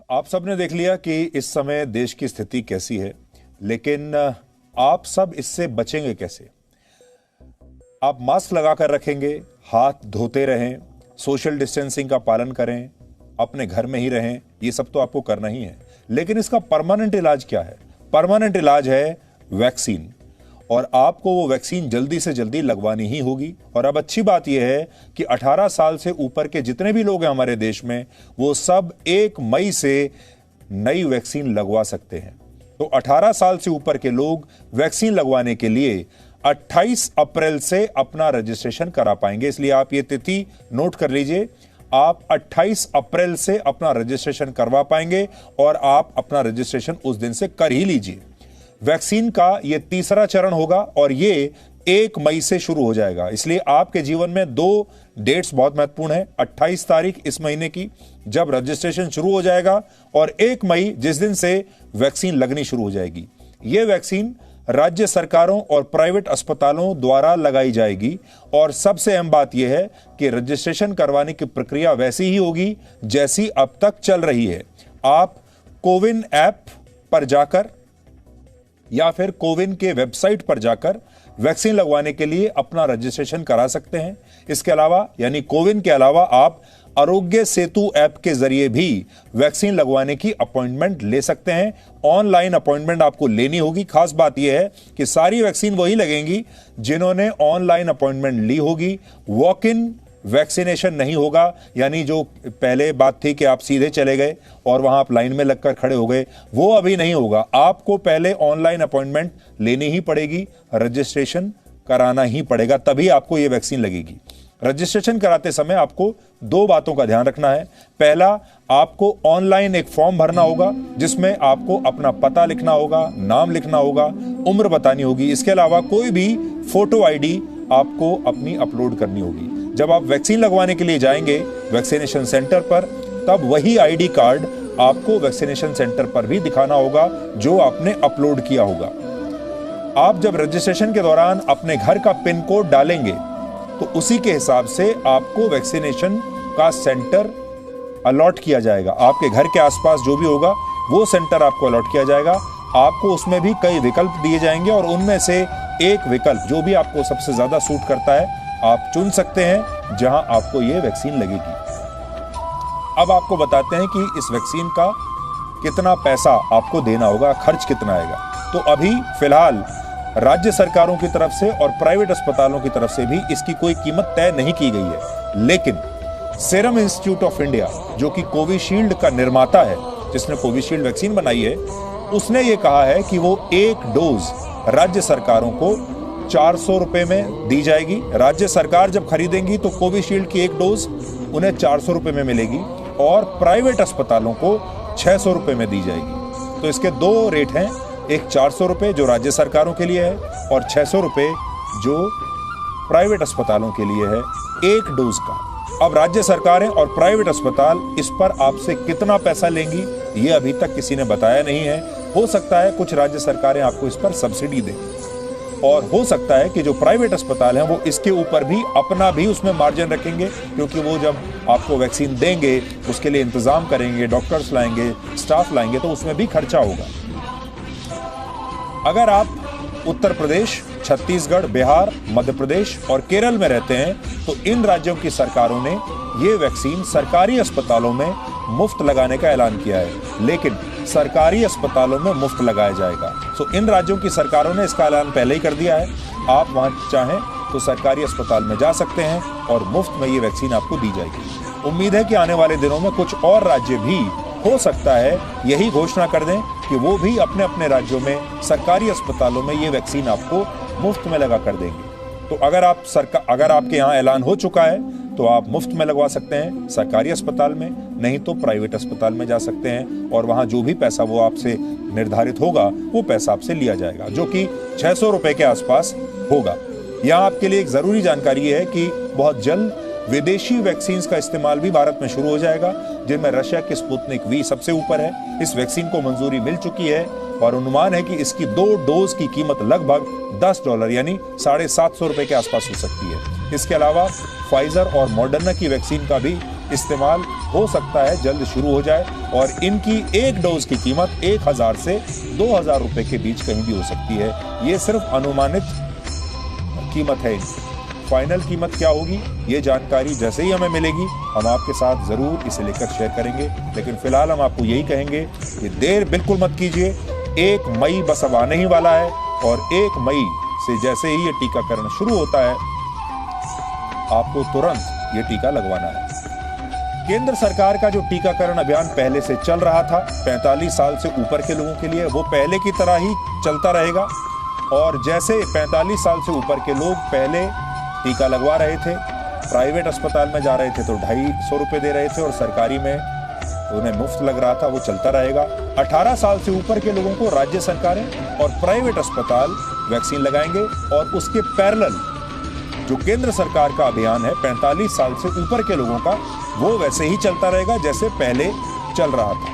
आप सबने देख लिया कि इस समय देश की स्थिति कैसी है, लेकिन आप सब इससे बचेंगे कैसे? आप मास्क लगाकर रखेंगे, हाथ धोते रहें, सोशल डिस्टेंसिंग का पालन करें, अपने घर में ही रहें, ये सब तो आपको करना ही है। लेकिन इसका परमानेंट इलाज क्या है? परमानेंट इलाज है वैक्सीन, और आपको वो वैक्सीन जल्दी से जल्दी लगवानी ही होगी। और अब अच्छी बात यह है कि 18 साल से ऊपर के जितने भी लोग हैं हमारे देश में, वो सब 1 मई से नई वैक्सीन लगवा सकते हैं। तो 18 साल से ऊपर के लोग वैक्सीन लगवाने के लिए 28 अप्रैल से अपना रजिस्ट्रेशन करा पाएंगे। इसलिए आप ये तिथि नोट कर लीजिए, आप 28 अप्रैल से अपना रजिस्ट्रेशन करवा पाएंगे और आप अपना रजिस्ट्रेशन उस दिन से कर ही लीजिए। वैक्सीन का यह तीसरा चरण होगा और ये 1 मई से शुरू हो जाएगा। इसलिए आपके जीवन में 2 डेट्स बहुत महत्वपूर्ण है। 28 तारीख इस महीने की जब रजिस्ट्रेशन शुरू हो जाएगा, और 1 मई जिस दिन से वैक्सीन लगनी शुरू हो जाएगी। यह वैक्सीन राज्य सरकारों और प्राइवेट अस्पतालों द्वारा लगाई जाएगी। और सबसे अहम बात यह है कि रजिस्ट्रेशन करवाने की प्रक्रिया वैसी ही होगी जैसी अब तक चल रही है। आप कोविन ऐप पर जाकर या फिर कोविन के वेबसाइट पर जाकर वैक्सीन लगवाने के लिए अपना रजिस्ट्रेशन करा सकते हैं। इसके अलावा यानी कोविन के अलावा आप आरोग्य सेतु ऐप के जरिए भी वैक्सीन लगवाने की अपॉइंटमेंट ले सकते हैं। ऑनलाइन अपॉइंटमेंट आपको लेनी होगी। खास बात यह है कि सारी वैक्सीन वही लगेंगी जिन्होंने ऑनलाइन अपॉइंटमेंट ली होगी। वॉक इन वैक्सीनेशन नहीं होगा, यानी जो पहले बात थी कि आप सीधे चले गए और वहां आप लाइन में लगकर खड़े हो गए, वो अभी नहीं होगा। आपको पहले ऑनलाइन अपॉइंटमेंट लेनी ही पड़ेगी, रजिस्ट्रेशन कराना ही पड़ेगा, तभी आपको ये वैक्सीन लगेगी। रजिस्ट्रेशन कराते समय आपको 2 बातों का ध्यान रखना है। पहला, आपको ऑनलाइन एक फॉर्म भरना होगा जिसमें आपको अपना पता लिखना होगा, नाम लिखना होगा, उम्र बतानी होगी। इसके अलावा कोई भी फोटो आईडी आपको अपनी अपलोड करनी होगी। जब आप वैक्सीन लगवाने के लिए जाएंगे वैक्सीनेशन सेंटर पर, तब वही आईडी कार्ड आपको वैक्सीनेशन सेंटर पर भी दिखाना होगा जो आपने अपलोड किया होगा। आप जब रजिस्ट्रेशन के दौरान अपने घर का पिन कोड डालेंगे तो उसी के हिसाब से आपको वैक्सीनेशन का सेंटर अलॉट किया जाएगा। आपके घर के आसपास जो भी होगा वो सेंटर आपको अलॉट किया जाएगा। आपको उसमें भी कई विकल्प दिए जाएंगे और उनमें से एक विकल्प जो भी आपको सबसे ज्यादा सूट करता है आप चुन सकते हैं जहां आपको यह वैक्सीन लगेगी। अब आपको बताते हैं कि इस वैक्सीन का कितना पैसा आपको देना होगा, खर्च कितना आएगा। तो अभी फिलहाल राज्य सरकारों की तरफ से और प्राइवेट अस्पतालों की तरफ से भी इसकी कोई कीमत तय नहीं की गई है। लेकिन सीरम इंस्टीट्यूट ऑफ इंडिया, जो कि कोविशील्ड का निर्माता है, जिसने कोविशील्ड वैक्सीन बनाई है, उसने ये कहा है कि वो 1 डोज राज्य सरकारों को 400 रुपए में दी जाएगी। राज्य सरकार जब खरीदेंगी तो कोविशील्ड की 1 डोज उन्हें 400 रुपए में मिलेगी और प्राइवेट अस्पतालों को 600 रुपए में दी जाएगी। तो इसके 2 रेट हैं, एक 400 रुपए जो राज्य सरकारों के लिए है और 600 रुपए जो प्राइवेट अस्पतालों के लिए है 1 डोज का। अब राज्य सरकारें और प्राइवेट अस्पताल इस पर आपसे कितना पैसा लेंगी ये अभी तक किसी ने बताया नहीं है। हो सकता है कुछ राज्य सरकारें आपको इस पर सब्सिडी दें, और हो सकता है कि जो प्राइवेट अस्पताल हैं वो इसके ऊपर भी अपना भी उसमें मार्जिन रखेंगे, क्योंकि वो जब आपको वैक्सीन देंगे उसके लिए इंतजाम करेंगे, डॉक्टर्स लाएंगे, स्टाफ लाएंगे, तो उसमें भी खर्चा होगा। अगर आप उत्तर प्रदेश, छत्तीसगढ़, बिहार, मध्य प्रदेश और केरल में रहते हैं तो इन राज्यों की सरकारों ने ये वैक्सीन सरकारी अस्पतालों में मुफ्त लगाने का ऐलान किया है। लेकिन सरकारी अस्पतालों में मुफ्त लगाया जाएगा। तो इन राज्यों की सरकारों ने इसका ऐलान पहले ही कर दिया है। आप वहां चाहें तो सरकारी अस्पताल में जा सकते हैं और मुफ्त में ये वैक्सीन आपको दी जाएगी। उम्मीद है कि आने वाले दिनों में कुछ और राज्य भी हो सकता है यही घोषणा कर दें कि वो भी अपने अपने राज्यों में सरकारी अस्पतालों में ये वैक्सीन आपको मुफ्त में लगा कर देंगे। तो अगर आपके यहाँ ऐलान हो चुका है तो आप मुफ्त में लगवा सकते हैं सरकारी अस्पताल में, नहीं तो प्राइवेट अस्पताल में जा सकते हैं और वहां जो भी पैसा वो आपसे निर्धारित होगा वो पैसा आपसे लिया जाएगा, जो कि 600 रुपए के आसपास होगा। यहाँ आपके लिए एक जरूरी जानकारी है कि बहुत जल्द विदेशी वैक्सीन का इस्तेमाल भी भारत में शुरू हो जाएगा, जिनमें रशिया की स्पुतनिक वी सबसे ऊपर है। इस वैक्सीन को मंजूरी मिल चुकी है और अनुमान है कि इसकी 2 डोज की कीमत लगभग $10 यानी 750 रुपए के आसपास हो सकती है। इसके अलावा फाइजर और मॉडर्ना की वैक्सीन का भी इस्तेमाल हो सकता है जल्द शुरू हो जाए और इनकी एक डोज की कीमत 1000 से 2000 रुपए के बीच कहीं भी हो सकती है। ये सिर्फ अनुमानित कीमत है इनकी। फाइनल कीमत क्या होगी, ये जानकारी जैसे ही हमें मिलेगी हम आपके साथ जरूर इसे लेकर शेयर करेंगे। लेकिन फिलहाल हम आपको यही कहेंगे कि देर बिल्कुल मत कीजिए। 1 मई बस अब आने ही वाला है और 1 मई से जैसे ही ये टीकाकरण शुरू होता है आपको तुरंत ये टीका लगवाना है। केंद्र सरकार का जो टीकाकरण अभियान पहले से चल रहा था 45 साल से ऊपर के लोगों के लिए, वो पहले की तरह ही चलता रहेगा। और जैसे 45 साल से ऊपर के लोग पहले टीका लगवा रहे थे, प्राइवेट अस्पताल में जा रहे थे तो 250 रुपए दे रहे थे और सरकारी में उन्हें मुफ्त लग रहा था, वो चलता रहेगा। 18 साल से ऊपर के लोगों को राज्य सरकारें और प्राइवेट अस्पताल वैक्सीन लगाएंगे और उसके पैरेलल जो केंद्र सरकार का अभियान है 45 साल से ऊपर के लोगों का, वो वैसे ही चलता रहेगा जैसे पहले चल रहा था।